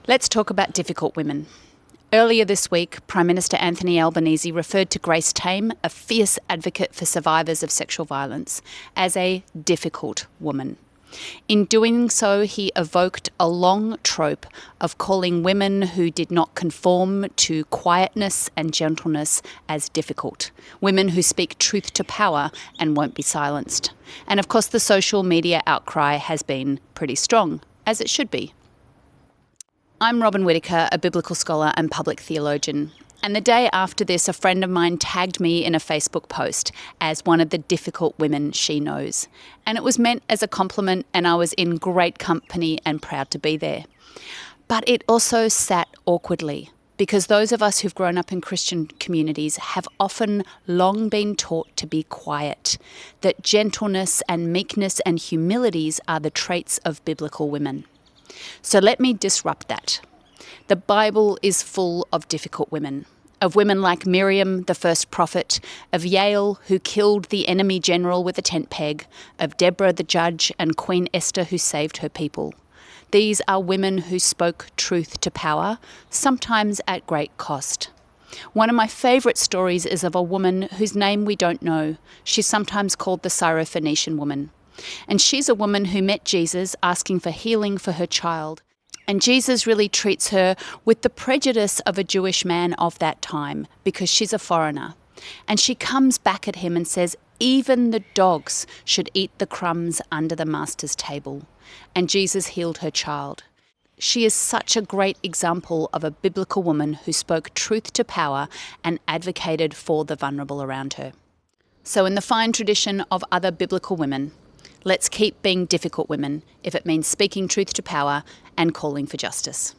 Let's talk about difficult women. Earlier this week, Prime Minister Anthony Albanese referred to Grace Tame, a fierce advocate for survivors of sexual violence, as a difficult woman. In doing so, he evoked a long trope of calling women who did not conform to quietness and gentleness as difficult, women who speak truth to power and won't be silenced. And of course, the social media outcry has been pretty strong, as it should be. I'm Robin Whittaker, a biblical scholar and public theologian. And the day after this, a friend of mine tagged me in a Facebook post as one of the difficult women she knows. And it was meant as a compliment, and I was in great company and proud to be there. But it also sat awkwardly, because those of us who've grown up in Christian communities have often long been taught to be quiet, that gentleness and meekness and humilities are the traits of biblical women. So let me disrupt that. The Bible is full of difficult women, of women like Miriam, the first prophet, of Jael, who killed the enemy general with a tent peg, of Deborah the judge, and Queen Esther, who saved her people. These are women who spoke truth to power, sometimes at great cost. One of my favourite stories is of a woman whose name we don't know. She's sometimes called the Syrophoenician woman. And she's a woman who met Jesus asking for healing for her child. And Jesus really treats her with the prejudice of a Jewish man of that time because she's a foreigner. And she comes back at him and says, even the dogs should eat the crumbs under the master's table. And Jesus healed her child. She is such a great example of a biblical woman who spoke truth to power and advocated for the vulnerable around her. So in the fine tradition of other biblical women, let's keep being difficult women if it means speaking truth to power and calling for justice.